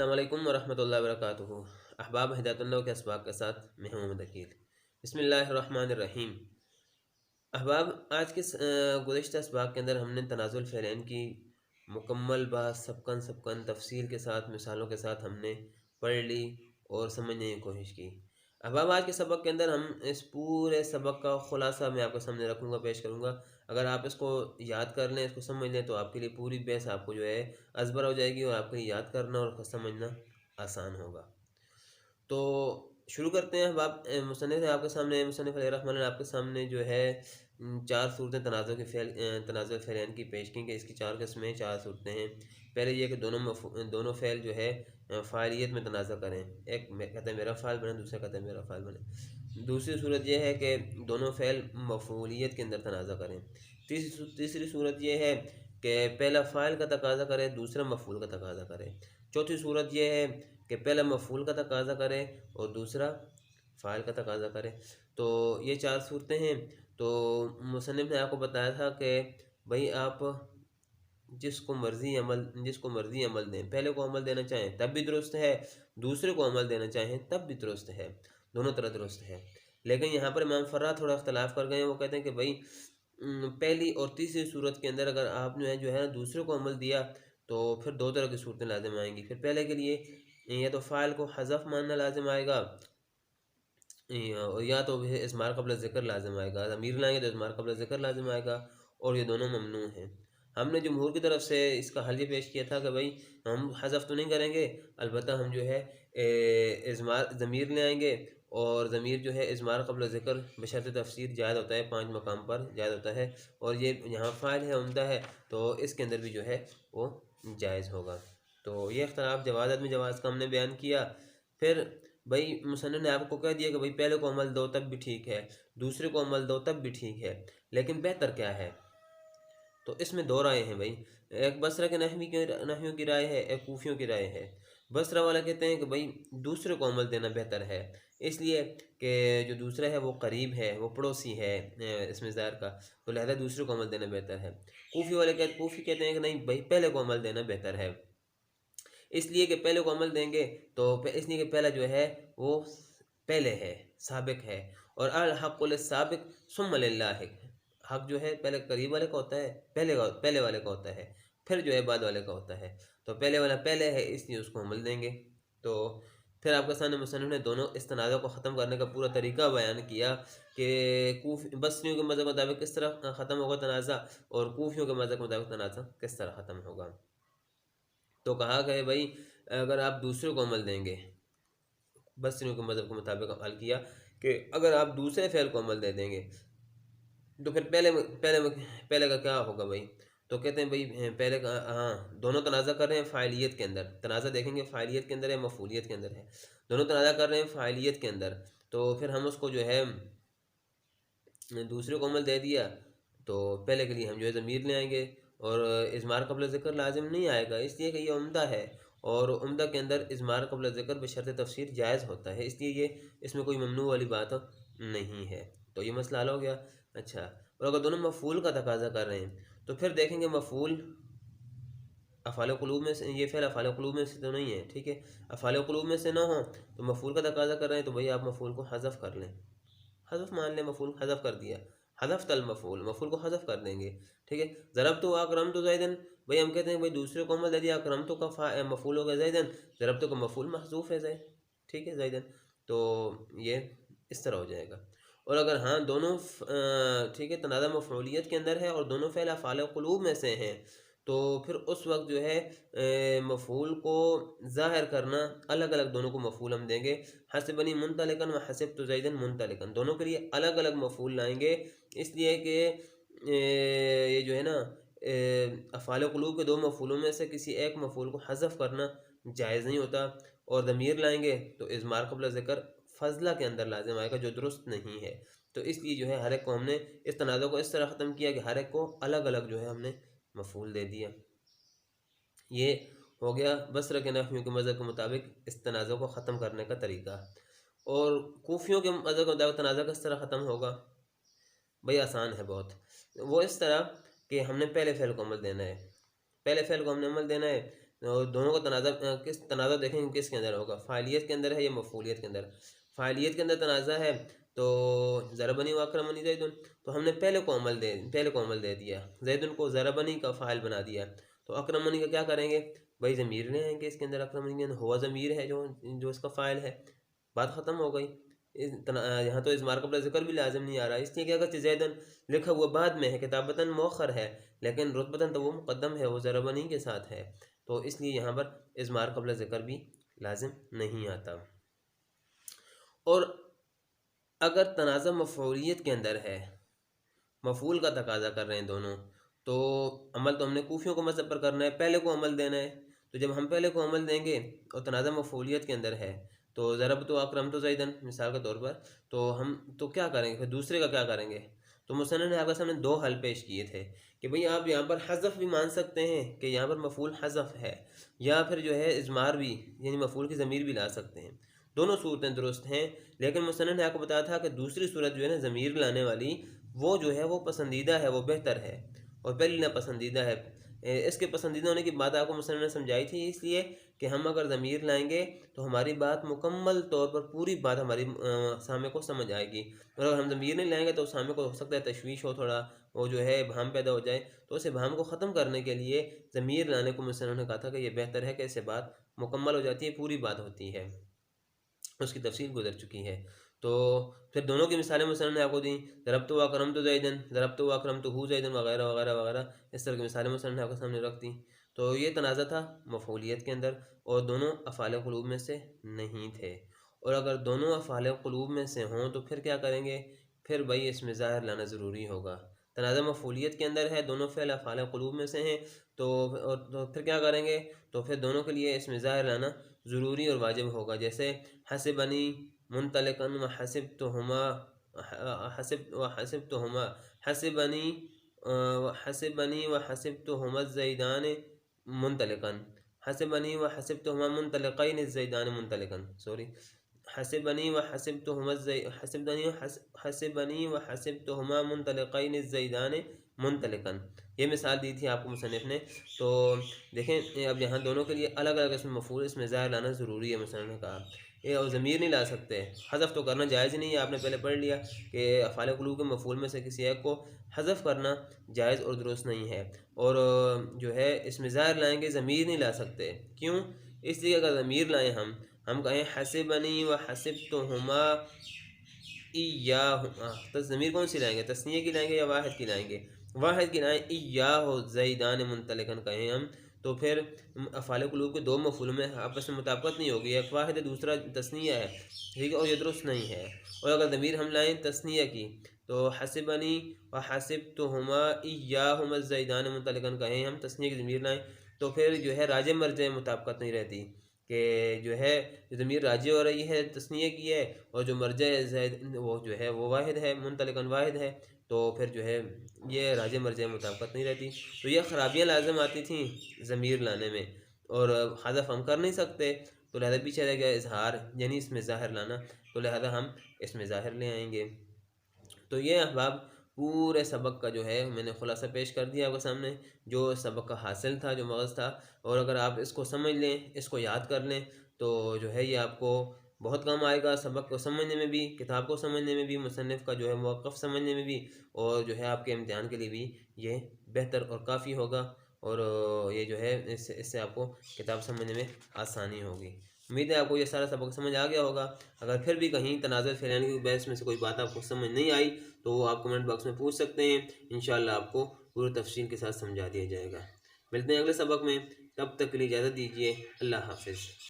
अस्सलाम वालेकुम वरहमतुल्लाहि वबरकातुहू। अहबाब हिदायतुल्लाह के असबाब के साथ मैं हूं मोहम्मद अकील। बिस्मिल्लाहिर्रहमानिर्रहीम। अहबाब, आज के गुज़िश्ता असबाब के अंदर हमने तनाज़ुल फ़ैलैन की मुकम्मल बात सबकन सबकन तफसील के साथ मिसालों के साथ हमने पढ़ ली और समझने की कोशिश की। अहबाब, आज के सबक के अंदर हम इस पूरे सबक का ख़ुलासा मैं आपके सामने रखूँगा, पेश करूँगा। अगर आप इसको याद कर लें, इसको समझ लें, तो आपके लिए पूरी बहस आपको जो है अज़बर हो जाएगी और आपके लिए याद करना और समझना आसान होगा। तो शुरू करते हैं। बाप मुसन्निफ़ आपके सामने, मुसन्निफ़ अलैहिर्रहमान ने आपके सामने जो है चार सूरतें तनाज़ुल फ़ैलैन की पेश की कि इसकी चार किस्में, चार सूरतें हैं। पहले ये कि दोनों फ़ैल जो है फ़ाइलियत में तनाज़ा करें। एक कहते हैं मेरा फ़ाइल बने, दूसरा कहते हैं मेरा फ़ाइल बने। दूसरी सूरत ये है कि दोनों फ़ैल मफ़ऊलियत के अंदर तनाज़ा करें। तीसरी सूरत ये है कि पहला फ़ाइल का तकाज़ा करे, दूसरा मफ़ऊल का तकाज़ा करे। चौथी सूरत ये है कि पहला मफ़ऊल का तकाज़ा करे और दूसरा फ़ाइल का तकाज़ा करे। तो ये चार सूरतें हैं। तो मुसन्निफ़ ने आपको बताया था कि भाई आप जिसको मर्ज़ी अमल दें, पहले को अमल देना चाहें तब भी दुरुस्त है, दूसरे को अमल देना चाहें तब भी दुरुस्त है, दोनों तरह दुरुस्त है। लेकिन यहाँ पर इमाम फ़र्रा थोड़ा इख्तलाफ कर गए हैं। वो कहते हैं कि भाई पहली और तीसरी सूरत के अंदर अगर आपने जो है दूसरे को अमल दिया तो फिर दो तरह की सूरतें लाज़िम आएंगी। फिर पहले के लिए या तो फ़ाइल को हज़फ मानना लाज़िम आएगा, या तो वह इज़मार क़ब्ल ज़िक्र लाज़िम आएगा। ज़मीर लाएंगे तो इज़मार क़ब्ल ज़िक्र लाज़िम आएगा, और ये दोनों ममनू हैं। हमने जमहूर की तरफ से इसका हल ये पेश किया था कि भाई हम हज़फ तो नहीं करेंगे, अलबत्ता हम जो है इज़मार ज़मीर ले आएंगे, और ज़मीर जो है इज़मार क़ब्ल ज़िक्र बशर्त तफ़सीर जायज़ होता है, 5 मकाम पर जायज़ होता है। और ये यहाँ फ़ाइल है, उम्दा है, तो इसके अंदर भी जो है वो जायज़ होगा। तो ये इख्तिलाफ़ जवाज़त में जवाज़ का हमने बयान किया। फिर भाई मुसन्निफ़ ने आपको कह दिया कि भाई पहले को अमल दो तब भी ठीक है, दूसरे को अमल दो तब भी ठीक है, लेकिन बेहतर क्या है? तो इसमें दो राय हैं भाई। एक बसरा के नहवियों की राय है, एक कूफियों की राय है। बसरा वाला कहते हैं कि भाई दूसरे को अमल देना बेहतर है, इसलिए कि जो दूसरा है वो करीब है, वो पड़ोसी है इसमें ज़ाहिर का, तो लिहाजा दूसरे को अमल देना बेहतर है। कूफी कहते हैं कि नहीं भाई पहले को अमल देना बेहतर है, इसलिए कि पहले को अमल देंगे तो इसलिए कि पहला जो है वो पहले है, साबिक है। और अल हक़्क़ुल साबिक सुम्मा लिल्लाहि, हक जो है पहले करीब वाले का होता है, पहले वाले का होता है, फिर जो है बाद वाले का होता है। तो पहले वाला पहले है, इसलिए उसको अमल देंगे। तो फिर आपके सामने मुसन्निफ़ ने दोनों इस तनाज़ा को ख़त्म करने का पूरा तरीका बयान किया कि बसरियों के मज़हब के मुताबिक किस तरह ख़त्म होगा तनाज़ा, और कूफियों के मज़हब के मुताबिक तनाज़ा किस तरह ख़त्म होगा। तो कहा गया भाई अगर आप दूसरे को अमल देंगे, बसरियों के मज़हब के मुताबिक हल किया कि अगर आप दूसरे फ़ेल को अमल दे देंगे तो फिर पहले का क्या होगा भाई? तो कहते हैं भाई पहले का, हाँ, दोनों तनाज़ा कर रहे हैं फ़ाइलियत के अंदर। तनाज़ा देखेंगे फ़ाइलियत के अंदर है, मफ़ऊलियत के अंदर है। दोनों तनाज़ा कर रहे हैं फ़ाइलियत के अंदर, तो फिर हम उसको जो है दूसरे को अमल दे दिया, तो पहले के लिए हम जो है ज़मीर ले आएंगे, और इज़मार क़ब्ल ज़िक्र लाज़िम नहीं आएगा, इसलिए कि ये उम्दा है, और उम्दा के अंदर इज़मार क़ब्ल ज़िक्र बशर्त तफ़सीर जायज़ होता है, इसलिए ये इसमें कोई ममनू वाली बात नहीं है। तो ये मसला हल हो गया। अच्छा, और अगर दोनों मफ़ऊल का तकाज़ा कर रहे हैं तो फिर देखेंगे मफ़ऊल अफ़ाल क़ुलूब में से, ये फ़ेल अफ़ाल क़ुलूब में से तो नहीं है, ठीक है। अफ़ाल क़ुलूब में से ना हो तो मफ़ऊल का तकाज़ा कर रहे हैं, तो भाई आप मफ़ऊल को हज़फ कर लें, हज़फ मान लें, मफ़ऊल हज़फ कर दिया, हज़फ तल मफ़ऊल को हज़फ कर देंगे, ठीक है। ज़रब तो अकरम तो ज़ैदन, भाई हम कहते हैं भाई दूसरे को अमल दे दिया, अकरम तो का मफ़ऊल हो गया ज़ैदन, ज़रब तो का मफ़ऊल महज़ूफ़ है ज़ैद, ठीक है, ज़ैदन। तो ये इस तरह हो जाएगा। और अगर हाँ दोनों ठीक है तनाज़ा मफ़ऊलियत के अंदर है और दोनों फ़ेल अफ़ाल क़ुलूब में से हैं, तो फिर उस वक्त जो है मफ़ऊल को ज़ाहिर करना अलग अलग, दोनों को मफ़ऊल हम देंगे। हसिबनी मुंतलिकन व हसिबतु ज़ैदन मुंतलिकन, दोनों के लिए अलग अलग मफ़ऊल लाएंगे, इसलिए कि ये जो है ना अफ़ाल क़ुलूब के दो मफ़ऊलों में से किसी एक मफ़ऊल को हज़फ करना जायज़ नहीं होता। और ज़मीर लाएंगे तो इज़मार क़ब्ल ज़िक्र फ़ज़ला के अंदर लाज़िम आएगा, जो दुरुस्त नहीं है। तो इसलिए जो है हर एक को हमने इस तनाज़ा को इस तरह ख़त्म किया कि हर एक को अलग अलग जो है हमने मफ़ऊल दे दिया। ये हो गया बसरा के नहवियों के मज़हब के मुताबिक इस तनाज़ा को ख़त्म करने का तरीका। और कूफियों के मज़हब के मुताबिक तनाज़ा किस तरह ख़त्म होगा? भाई आसान है बहुत। वो इस तरह कि हमने पहले फ़ेल को अमल देना है, पहले फ़ेल को हमने अमल देना है और दोनों का तनाज़ा किस तनाज़ा देखेंगे किसके अंदर होगा, फ़ाइलियत के अंदर है या मफ़ऊलियत के अंदर। फ़ाइलियत के अंदर तनाज़ा है तो ज़रबनी व अकरमनी ज़ैदुन, तो हमने पहले को अमल दे दिया, ज़ैदुन को ज़रबनी का फ़ाइल बना दिया। तो अकरमनी का क्या करेंगे भाई, ज़मीर ले आएंगे इसके अंदर, अकरमनी के अंदर हुआ ज़मीर है जो इसका फ़ाइल है, बात ख़त्म हो गई। यहाँ तो इज़मार क़ब्ल ज़िक्र भी लाज़िम नहीं आ रहा, इसलिए क्या अगर ज़ैदन लिखा हुआ बाद में है, किताबतन मौखर है, लेकिन रुतबतन तो वो मुक़द्दम है, वो ज़रबनी के साथ है, तो इसलिए यहाँ पर इज़मार क़ब्ल ज़िक्र भी लाज़िम नहीं आता। और अगर तनाज़ा मफ़ऊलियत के अंदर है, मफ़ऊल का तकाज़ा कर रहे हैं दोनों, तो अमल तो हमने कूफ़ियों को मज़हब पर करना है, पहले को अमल देना है। तो जब हम पहले को अमल देंगे और तनाज़ा मफ़ऊलियत के अंदर है, तो ज़रब तो अकरम तो ज़ैदन मिसाल के तौर पर, तो हम तो क्या करेंगे फिर, दूसरे का क्या करेंगे। तो मुसन्निफ़ ने आपके सामने दो हल पेश किए थे कि भाई आप यहाँ पर हज़फ़ भी मान सकते हैं कि यहाँ पर मफ़ऊल हज़फ़ है, या फिर जो है इज़मार भी, यानी मफ़ऊल की ज़मीर भी ला सकते हैं। दोनों सूरतें दुरुस्त हैं, लेकिन मुसन्निफ़ ने आपको बताया था कि दूसरी सूरत जो है ना ज़मीर लाने वाली, वो जो है वो पसंदीदा है, वो बेहतर है, और पहली नापसंदीदा है। इसके पसंदीदा होने की बात आपको मुसन्निफ़ ने समझाई थी, इसलिए कि हम अगर ज़मीर लाएंगे तो हमारी बात मुकम्मल तौर पर, पूरी बात हमारी सामे को समझ आएगी, और अगर हम ज़मीर नहीं लाएंगे तो सामे को हो सकता है तशवीश हो, थोड़ा वो जो है इबहम पैदा हो जाए। तो उस इबहम को ख़त्म करने के लिए ज़मीर लाने को मुसन्निफ़ ने कहा था कि ये बेहतर है, कि इससे बात मुकम्मल हो जाती है, पूरी बात होती है, उसकी तफसील गुजर चुकी है। तो फिर दोनों की मिसालें मुसन्निफ़ ने आपको दी, ज़रबतु व अकरमतु ज़ैदन, ज़रबतु व अकरमतुहु ज़ैदन, वगैरह वगैरह वगैरह, इस तरह की मिसालें मुसन्निफ़ ने आपके सामने रख दी। तो ये तनाज़ा था मफ़ऊलियत के अंदर, और दोनों अफ़आल क़ुलूब में से नहीं थे। और अगर दोनों अफ़आल क़ुलूब में से हों तो फिर क्या करेंगे, फिर भाई इसमें ज़ाहिर लाना ज़रूरी होगा। तनाज़ा मफ़ऊलियत के अंदर है, दोनों फ़िल अफ़आल क़ुलूब में से हैं, तो फिर क्या करेंगे, तो फिर दोनों के लिए इसमें ज़ाहिर लाना ज़रूरी और वाजिब होगा। जैसे हसिबनी मुंतलिकन व हसिबतुहुमा, हसिबतुहुमा, हसिबनी हसिबनी व हसिबतुहुमा ज़ैदान मुंतलिकन, हसिबनी व हसिबतुहुमा मुंतलिकैन ज़ैदान मुंतलिकन, सॉरी, हसिबनी व हसिबतुहुमा हसिबनी व हसिबतुहुमा मुंतलिकैन ज़ैदान मुंतलिकन, ये मिसाल दी थी आपको मुसन्निफ़ ने। तो देखें अब यहाँ दोनों के लिए अलग अलग इसमें मफ़ऊल, इसमें ज़ाहिर लाना ज़रूरी है। मुसन्निफ़ ने कहा ये और ज़मीर नहीं ला सकते, हज़फ तो करना जायज़ नहीं है, आपने पहले पढ़ लिया कि अफ़आल क़ुलूब के मफ़ऊल में से किसी एक को हज़फ करना जायज़ और दुरुस्त नहीं है। और जो है इसमें ज़ाहिर लाएंगे, ज़मीर नहीं ला सकते, क्यों, इसलिए अगर ज़मीर लाएँ हम कहें हसिबनी व हसिबतुहुमा इय्याहुमा, तो ज़मीर कौन सी लाएंगे, तस्नीया की लाएंगे या वाहिद की लाएंगे, वाहिद की लाएँ, इय्याहु ज़ैदान मुंतलिकन कहें हम, तो फिर अफ़आल क़ुलूब के दो मफ़ऊल में आपस में मुताबिकत नहीं होगी, एक वाहिद है दूसरा तस्नीया है, ठीक है, और ये दुरुस्त नहीं है। और अगर ज़मीर हम लाएँ तस्नीया की, तो हसिबनी व हसिबतुहुमा इय्याहुमा ज़ैदान मुंतलिकन कहें हम, तस्नीया की ज़मीर लाएँ, तो फिर जो है राजे मरजे मुताबिकत नहीं रहती, कि जो है ज़मीर राजी हो रही है, तस्नीया की है, और जो मरजा ज़ैद वो जो है वो वाहिद है, मुंतलिकन वाहिद है, तो फिर जो है ये राजे मरजे मुताबिकत नहीं रहती। तो ये ख़राबियाँ लाज़िम आती थी ज़मीर लाने में, और हज़फ हम कर नहीं सकते, तो लिहाजा पीछे रह गया इज़हार, यानी इसमें ज़ाहिर लाना, तो लिहाजा हम इसमें ज़ाहिर ले आएंगे। तो ये अहबाब पूरे सबक का जो है मैंने ख़ुलासा पेश कर दिया आपके सामने, जो सबक का हासिल था, जो मग़ज़ था, और अगर आप इसको समझ लें, इसको याद कर लें, तो जो है ये आपको बहुत काम आएगा, सबक को समझने में भी, किताब को समझने में भी, मुसन्निफ़ का जो है मौक़िफ़ समझने में भी, और जो है आपके इम्तिहान के लिए भी ये बेहतर और काफ़ी होगा, और ये जो है इससे आपको किताब समझने में आसानी होगी। उम्मीद है आपको ये सारा सबक समझ आ गया होगा। अगर फिर भी कहीं तनाज़ुर फैलाने की बहस में से कोई बात आपको समझ नहीं आई, तो वो आप कमेंट बॉक्स में पूछ सकते हैं, इंशाअल्लाह आपको पूरी तफ़सील के साथ समझा दिया जाएगा। मिलते हैं अगले सबक में, तब तक के लिए इजाज़त दीजिए, अल्लाह हाफ़िज़।